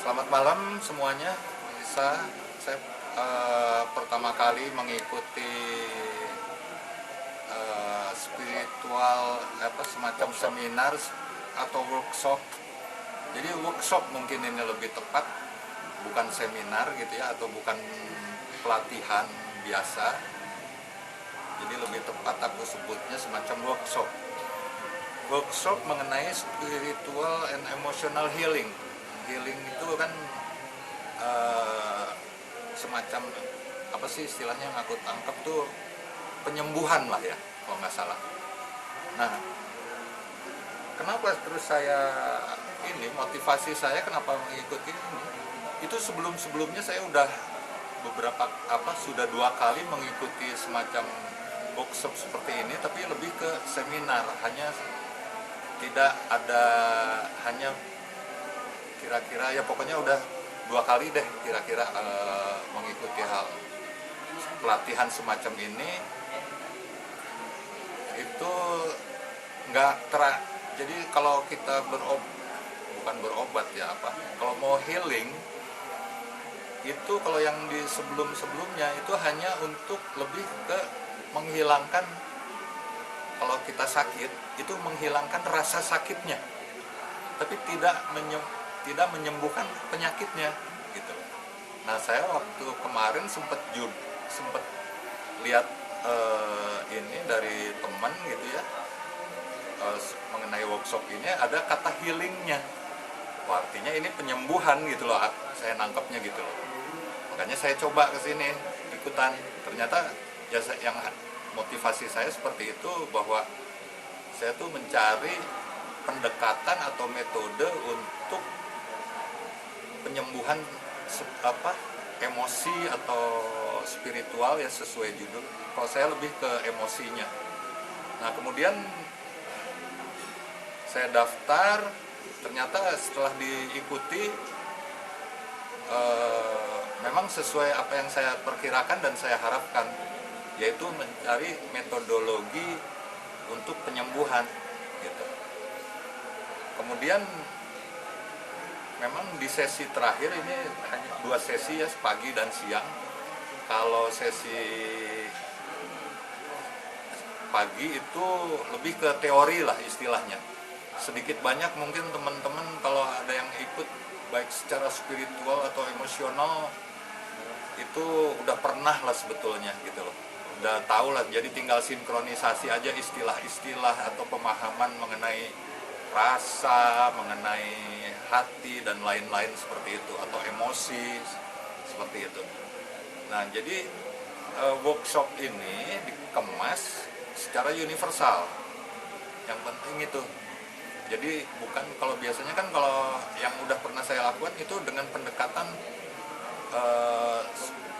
Selamat malam semuanya. Saya pertama kali mengikuti spiritual semacam seminar atau workshop. Jadi workshop mungkin ini lebih tepat, bukan seminar gitu ya, atau bukan pelatihan biasa. Jadi lebih tepat aku sebutnya semacam workshop. Workshop mengenai spiritual and emotional healing. Healing itu kan semacam apa sih istilahnya yang aku tangkap tuh penyembuhan lah ya, kalau nggak salah. Nah, kenapa terus motivasi saya kenapa mengikuti ini? Itu sebelumnya saya udah sudah 2 kali mengikuti semacam workshop seperti ini, tapi lebih ke seminar, tidak ada hanya kira-kira ya pokoknya udah 2 kali deh kira-kira mengikuti hal pelatihan semacam ini. Itu jadi kalau kita bukan berobat ya kalau mau healing itu, kalau yang di sebelumnya itu hanya untuk lebih ke menghilangkan, kalau kita sakit itu menghilangkan rasa sakitnya, tapi tidak menyembuhkan penyakitnya gitu. Nah, saya waktu kemarin sempat lihat ini dari teman gitu ya, mengenai workshop ini ada kata healingnya. Wah, artinya ini penyembuhan gitu loh, saya nangkepnya gitu loh. Makanya saya coba ke sini ikutan. Ternyata ya yang motivasi saya seperti itu, bahwa saya tuh mencari pendekatan atau metode untuk penyembuhan emosi atau spiritual ya, sesuai judul. Kalau saya lebih ke emosinya. Nah, kemudian saya daftar, ternyata setelah diikuti memang sesuai apa yang saya perkirakan dan saya harapkan, yaitu mencari metodologi untuk penyembuhan gitu. Kemudian memang di sesi terakhir ini hanya 2 sesi ya, pagi dan siang. Kalau sesi pagi itu lebih ke teori lah istilahnya. Sedikit banyak mungkin teman-teman kalau ada yang ikut baik secara spiritual atau emosional itu udah pernah lah sebetulnya gitu loh. Udah tahu lah, jadi tinggal sinkronisasi aja istilah-istilah atau pemahaman mengenai rasa, mengenai hati dan lain-lain seperti itu, atau emosi seperti itu. Nah, jadi workshop ini dikemas secara universal. Yang penting itu. Jadi bukan, kalau biasanya kan kalau yang udah pernah saya lakukan itu dengan pendekatan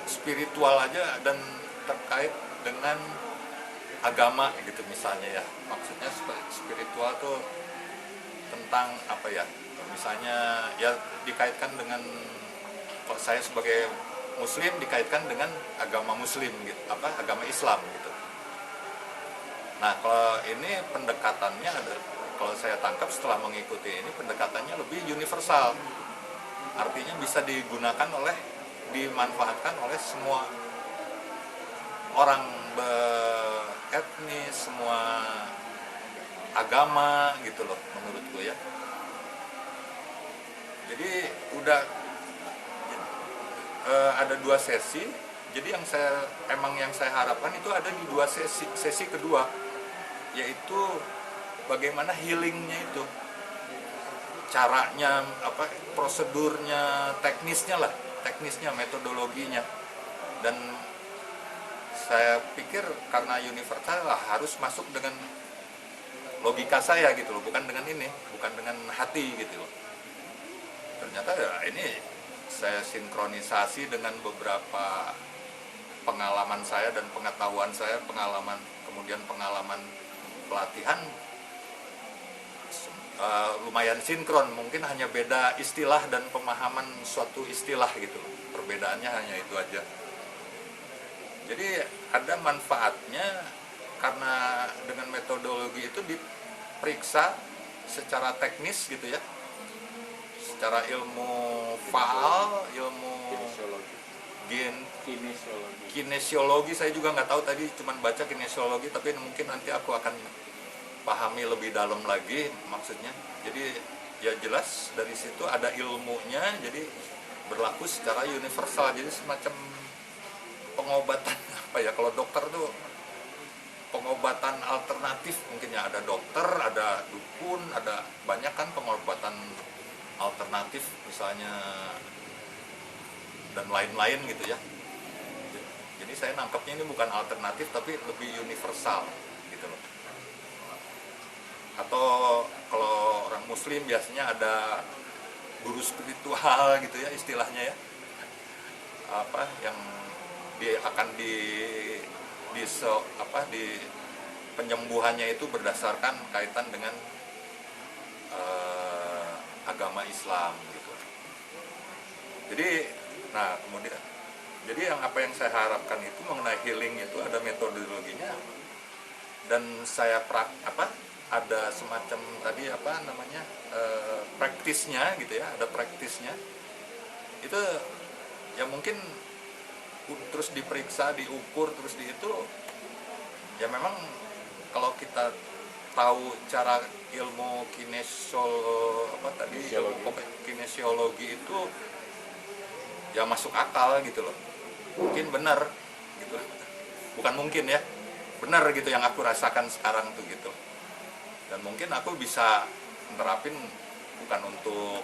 spiritual aja dan terkait dengan agama gitu misalnya ya. Maksudnya spiritual tuh tentang apa ya? Misalnya ya dikaitkan dengan, kalau saya sebagai muslim dikaitkan dengan agama muslim gitu, agama Islam gitu. Nah, kalau ini pendekatannya ada, kalau saya tangkap setelah mengikuti ini, pendekatannya lebih universal. Artinya bisa dimanfaatkan oleh semua orang beretnis, semua agama gitu loh menurutku ya. Jadi udah ada 2 sesi. Jadi yang saya harapkan itu ada di 2 sesi kedua, yaitu bagaimana healingnya itu, caranya, prosedurnya, teknisnya, metodologinya. Dan saya pikir karena universal lah, harus masuk dengan logika saya gitu loh, bukan dengan hati gitu loh. Ternyata ya ini saya sinkronisasi dengan beberapa pengalaman saya dan pengetahuan saya, kemudian pengalaman pelatihan, lumayan sinkron. Mungkin hanya beda istilah dan pemahaman suatu istilah gitu. Perbedaannya hanya itu aja. Jadi ada manfaatnya karena dengan metodologi itu diperiksa secara teknis gitu ya, secara ilmu faal, ilmu gen kinesiologi saya juga nggak tahu, tadi cuman baca kinesiologi, tapi mungkin nanti aku akan pahami lebih dalam lagi maksudnya. Jadi ya jelas dari situ ada ilmunya, jadi berlaku secara universal, jadi semacam pengobatan apa ya, kalau dokter tuh pengobatan alternatif mungkin ya, ada dokter, ada dukun, ada banyak kan pengobatan alternatif misalnya dan lain-lain gitu ya. Jadi saya nangkepnya ini bukan alternatif tapi lebih universal gitu loh. Atau kalau orang muslim biasanya ada guru spiritual gitu ya istilahnya ya, apa yang akan di penyembuhannya itu berdasarkan kaitan dengan agama Islam gitu. Jadi kemudian jadi apa yang saya harapkan itu mengenai healing itu ada metodologinya, dan saya ada semacam tadi praktisnya gitu ya, ada praktisnya itu ya, mungkin terus diperiksa, diukur, terus itu ya memang kalau kita tahu cara ilmu kinesiologi itu ya masuk akal gitu loh, mungkin benar gitu, bukan mungkin ya, benar gitu yang aku rasakan sekarang tuh gitu. Dan mungkin aku bisa menerapin bukan untuk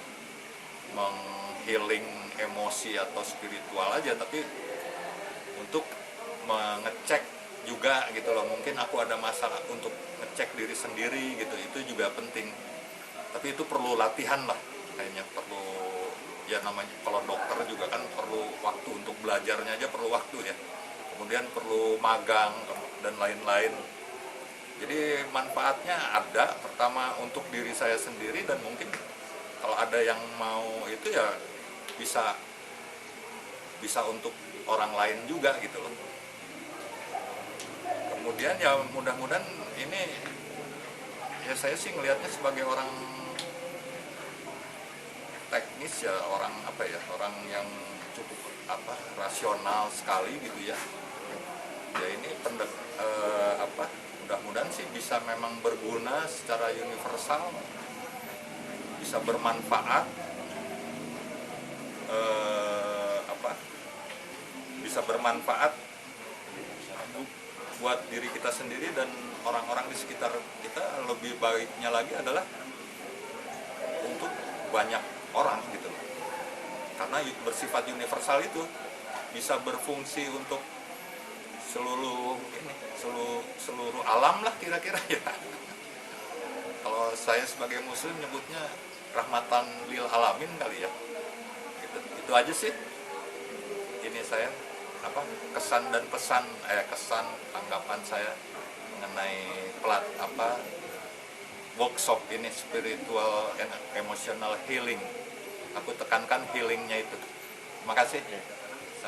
menghealing emosi atau spiritual aja, tapi untuk mengecek juga gitu loh. Mungkin aku ada masalah untuk ngecek diri sendiri gitu, itu juga penting. Tapi itu perlu latihan lah, kayaknya perlu ya, namanya kalau dokter juga kan perlu waktu untuk belajarnya aja, perlu waktu ya. Kemudian perlu magang dan lain-lain. Jadi manfaatnya ada, pertama untuk diri saya sendiri, dan mungkin kalau ada yang mau itu ya bisa untuk orang lain juga gitu loh. Kemudian ya mudah-mudahan ini ya, saya sih ngelihatnya sebagai orang teknis ya, orang orang yang cukup rasional sekali gitu ya. Ya ini mudah-mudahan sih bisa memang berguna secara universal, bisa bermanfaat, bisa bermanfaat buat diri kita sendiri dan orang-orang di sekitar kita. Lebih baiknya lagi adalah untuk banyak orang gitu loh, karena bersifat universal itu bisa berfungsi untuk seluruh alam lah kira-kira ya. Kalau saya sebagai muslim nyebutnya rahmatan lil alamin kali ya gitu. Itu aja sih ini saya kesan dan pesan kesan tanggapan saya mengenai workshop ini, spiritual and emotional healing. Aku tekankan healingnya itu. Terima kasih.